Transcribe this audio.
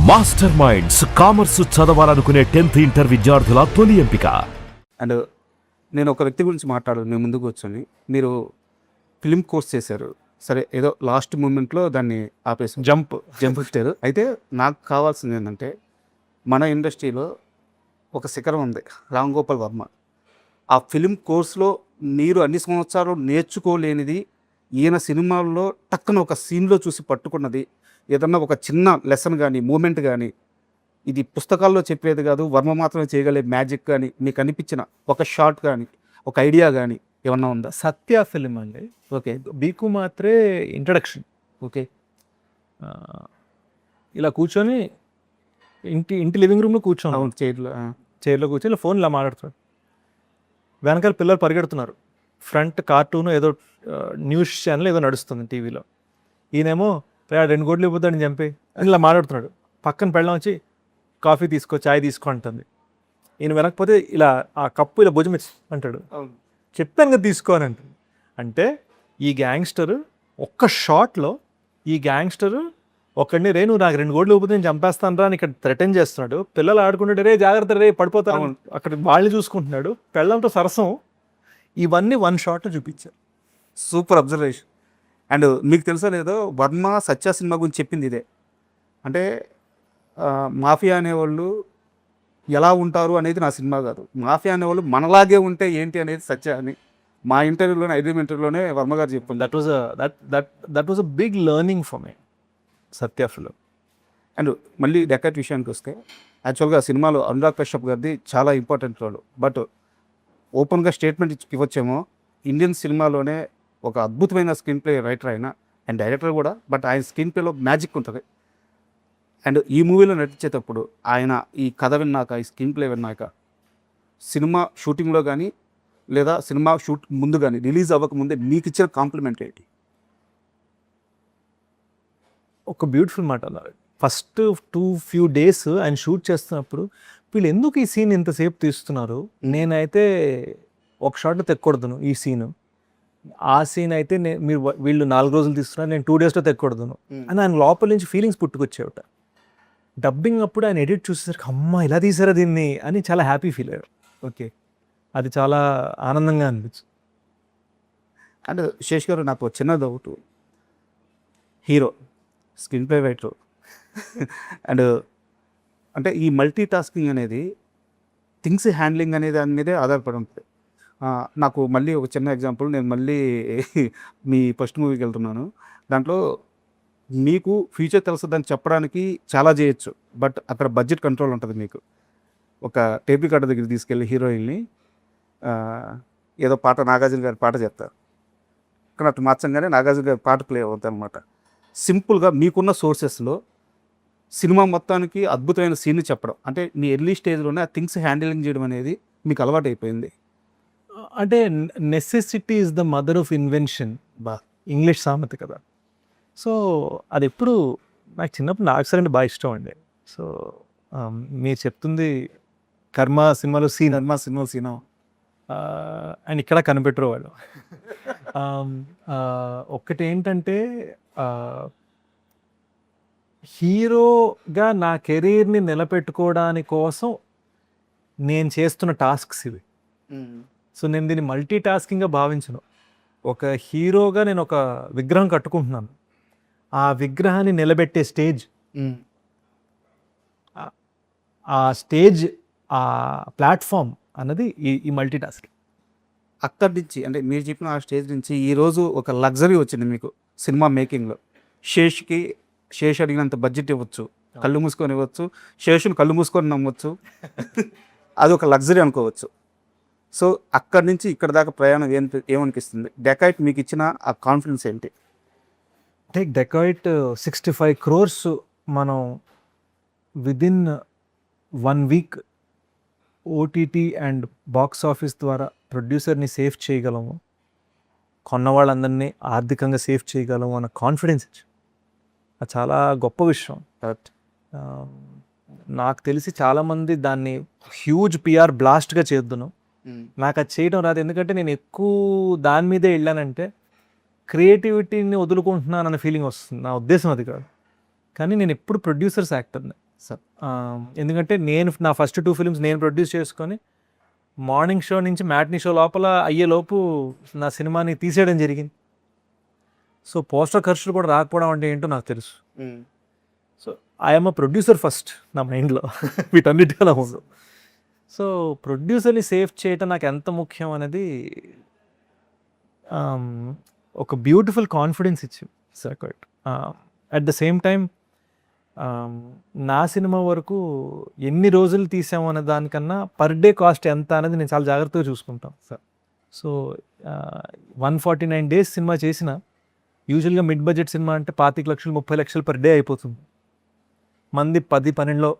Master minds commerce చదవాలనుకునే 10th inter విద్యార్థుల తొలి ఎంపిక. అండ్ నేను ఒక వ్యక్తి గురించి మాట్లాడాలి మీ ముందుకు వచ్చి. మీరు ఫిలిం కోర్స్ చేశారు, సరే ఏదో లాస్ట్ మూమెంట్లో దాన్ని ఆపేసి జంప్ ఇచ్చారు. అయితే నాకు కావాల్సింది ఏంటంటే, మన ఇండస్ట్రీలో ఒక శిఖరం ఉంది, రామ్ గోపాల్ వర్మ. ఆ ఫిలిం కోర్స్లో మీరు అన్ని సంవత్సరాలు నేర్చుకోలేనిది ఈయన సినిమాల్లో టక్కున ఒక సీన్లో చూసి పట్టుకున్నది, ఏదన్నా ఒక చిన్న లెసన్ కానీ మూమెంట్ కానీ, ఇది పుస్తకాల్లో చెప్పేది కాదు, వర్మ మాత్రమే చేయగలే మ్యాజిక్ కానీ మీకు అనిపించిన ఒక షార్ట్ కానీ ఒక ఐడియా కానీ ఏమన్నా ఉందా? సత్య ఫిలిం అండి. ఓకే, బీకు మాత్రే ఇంట్రడక్షన్. ఓకే, ఇలా కూర్చొని ఇంటి లివింగ్ రూమ్లో కూర్చోను, అవును, చైర్లో కూర్చొని ఇలా ఫోన్ ఇలా మాట్లాడుతాడు. వెనకాల పిల్లలు పరిగెడుతున్నారు, ఫ్రంట్ కార్టూన్ ఏదో న్యూస్ ఛానల్ ఏదో నడుస్తుంది టీవీలో. ఈయనేమో 2 కోట్లు ఇవ్వద్దని చంపి అని ఇలా మాట్లాడుతున్నాడు. పక్కన పెళ్ళం వచ్చి కాఫీ తీసుకో, చాయ్ తీసుకో అంటుంది. ఈయన వెనకపోతే ఇలా ఆ కప్పు ఇలా భుజం అంటాడు, చెప్పాను కదా తీసుకో అని అంటుంది. అంటే ఈ గ్యాంగ్స్టర్ ఒక్క షాట్లో ఈ గ్యాంగ్స్టర్ ఒకడిని రే నువ్వు నాకు 2 కోట్లు ఇవ్వకపోతే నేను చంపేస్తాను రా అని ఇక్కడ థ్రెటన్ చేస్తున్నాడు. పిల్లలు ఆడుకుంటాడు, రే జాగ్రత్త రే పడిపోతాను, అక్కడ వాళ్ళని చూసుకుంటున్నాడు, పెళ్ళంతో సరసం. ఇవన్నీ 1 షాట్లో చూపించారు. Super observation. అండ్ మీకు తెలుసా లేదో, వర్మ సత్య సినిమా గురించి చెప్పింది ఇదే. అంటే మాఫియా అనేవాళ్ళు ఎలా ఉంటారు అనేది నా సినిమా కాదు, మాఫియా అనేవాళ్ళు మనలాగే ఉంటే ఏంటి అనేది సత్య అని మా ఇంటర్వ్యూలోనే 5 ఇంటర్వ్యూలోనే వర్మ గారు చెప్పింది. That was a big learning for me Satya film. అండ్ మళ్ళీ డెకాట్ విషయానికి వస్తే, యాక్చువల్గా సినిమాలో అనురాగ్ కశ్యప్ గారిది చాలా ఇంపార్టెంట్ రోల్. బట్ ఓపెన్గా స్టేట్మెంట్ ఇవ్వచ్చేమో, ఇండియన్ సినిమాలోనే ఒక అద్భుతమైన స్క్రీన్ ప్లే రైటర్ అయినా అండ్ డైరెక్టర్ కూడా. బట్ ఆయన స్క్రీన్ ప్లేలో మ్యాజిక్ ఉంటుంది. అండ్ ఈ మూవీలో నటించేటప్పుడు ఆయన ఈ కథ విన్నాక, ఈ స్క్రీన్ ప్లే విన్నాక, సినిమా షూటింగ్లో కానీ లేదా సినిమా షూట్ ముందు కానీ, రిలీజ్ అవ్వకముందే మీకు ఇచ్చిన కాంప్లిమెంట్ ఏంటి? ఒక బ్యూటిఫుల్ మాట అన్నారు. ఫస్ట్ ఫ్యూ డేస్ ఆయన షూట్ చేస్తున్నప్పుడు వీళ్ళు ఎందుకు ఈ సీన్ ఇంతసేపు తీస్తున్నారు, నేనైతే ఒక షాట్లో తెక్కకూడదును ఈ సీను, ఆ సీన్ అయితే వీళ్ళు 4 రోజులు తీస్తున్నారు, నేను 2 డేస్లో తెక్కకూడదును అని ఆయన లోపల నుంచి ఫీలింగ్స్ పుట్టుకొచ్చేవట. డబ్బింగ్ అప్పుడు ఆయన ఎడిట్ చూసేసరికి అమ్మ ఇలా తీసారా దీన్ని అని చాలా హ్యాపీ ఫీల్ అయ్యారు. ఓకే, అది చాలా ఆనందంగా అనిపించింది. అండ్ శేష్ గారు, నాకు చిన్న doubt. Hero, screen play writer and అంటే ఈ మల్టీ టాస్కింగ్ అనేది, థింగ్స్ హ్యాండ్లింగ్ అనే దాని మీదే ఆధారపడి ఉంటుంది. నాకు మళ్ళీ ఒక చిన్న ఎగ్జాంపుల్, నేను మళ్ళీ మీ ఫస్ట్ మూవీకి వెళ్తున్నాను. దాంట్లో మీకు ఫ్యూచర్ తెలుస్తుందని చెప్పడానికి చాలా చేయొచ్చు, బట్ అక్కడ బడ్జెట్ కంట్రోల్ ఉంటుంది. మీకు ఒక టేప్ రికార్డర్ దగ్గర తీసుకెళ్ళి హీరోయిన్ని ఏదో పాట, నాగార్జున గారి పాట చెప్తారు, కానీ అటు మార్చంగానే నాగార్జున గారి పాట ప్లే అవుతుంది అనమాట. సింపుల్గా మీకున్న సోర్సెస్లో సినిమా మొత్తానికి అద్భుతమైన సీన్ చెప్పడం, అంటే మీ ఎర్లీ స్టేజ్లోనే ఆ థింగ్స్ హ్యాండిలింగ్ చేయడం అనేది మీకు అలవాటు అయిపోయింది. అంటే necessity is the mother of invention, English సామెత కదా. సో అది ఎప్పుడు నాకు చిన్నప్పుడు నాకు సరే బాగా ఇష్టం అండి. సో మీరు చెప్తుంది కర్మ సినిమాలో సీన్ అండ్ ఇక్కడ కనిపెట్టరు వాళ్ళు. ఒక్కటి ఏంటంటే, హీరోగా నా కెరీర్ని నిలబెట్టుకోవడానికి కోసం నేను చేస్తున్న టాస్క్స్ ఇవి. సో నేను దీన్ని మల్టీ టాస్కింగ్గా భావించను. ఒక హీరోగా నేను ఒక విగ్రహం కట్టుకుంటున్నాను, ఆ విగ్రహాన్ని నిలబెట్టే స్టేజ్, ఆ స్టేజ్, ఆ ప్లాట్ఫామ్ అన్నది ఈ మల్టీ టాస్కింగ్. అక్కడి నుంచి, అంటే మీరు చెప్పిన ఆ స్టేజ్ నుంచి ఈరోజు ఒక లగ్జరీ వచ్చింది మీకు సినిమా మేకింగ్లో. శేష్ అడిగినంత బడ్జెట్ ఇవ్వచ్చు, కళ్ళు మూసుకొని ఇవ్వచ్చు, శేషుని కళ్ళు మూసుకొని నమ్మవచ్చు, అది ఒక లగ్జరీ అనుకోవచ్చు. సో అక్కడి నుంచి ఇక్కడ దాకా ప్రయాణం ఏమనిపిస్తుంది? డెకాయిట్ మీకు ఇచ్చిన ఆ కాన్ఫిడెన్స్ ఏంటి? టేక్ డెకాయిట్ 65 crores మనం within 1 week OTT and box office ద్వారా ప్రొడ్యూసర్ని సేఫ్ చేయగలము, కొన్న వాళ్ళందరినీ ఆర్థికంగా సేఫ్ చేయగలము అన్న కాన్ఫిడెన్స్ అది చాలా గొప్ప విషయం. నాకు తెలిసి చాలామంది దాన్ని హ్యూజ్ పిఆర్ బ్లాస్ట్గా చేద్దును, నాకు అది చేయడం రాదు. ఎందుకంటే నేను ఎక్కువ దాని మీదే వెళ్ళానంటే క్రియేటివిటీని వదులుకుంటున్నాను అన్న ఫీలింగ్ వస్తుంది. నా ఉద్దేశం అది కాదు. కానీ నేను ఎప్పుడు ప్రొడ్యూసర్స్ యాక్టర్ని, సార్ ఎందుకంటే నేను నా ఫస్ట్ 2 ఫిల్మ్స్ నేను ప్రొడ్యూస్ చేసుకొని మార్నింగ్ షో నుంచి మ్యాట్నీ షో లోపల అయ్యేలోపు నా సినిమాని తీసేయడం జరిగింది. సో పోస్టర్ ఖర్చులు కూడా రాకపోవడం అంటే ఏంటో నాకు తెలుసు. So I'm a producer first నా మైండ్లో వీటన్నిటికలా ఉంది. సో ప్రొడ్యూసర్ని సేవ్ చేయటం నాకు ఎంత ముఖ్యం అనేది ఒక బ్యూటిఫుల్ కాన్ఫిడెన్స్ ఇచ్చింది circuit. At the same time నా సినిమా వరకు ఎన్ని రోజులు తీసాము అనే దానికన్నా పర్ డే కాస్ట్ ఎంత అనేది నేను చాలా జాగ్రత్తగా చూసుకుంటాను సార్. సో 149 days సినిమా చేసిన యూజువల్గా మిడ్ బడ్జెట్ సినిమా అంటే 25 లక్షలు 30 లక్షలు పర్ డే అయిపోతుంది. మంది 10-12లో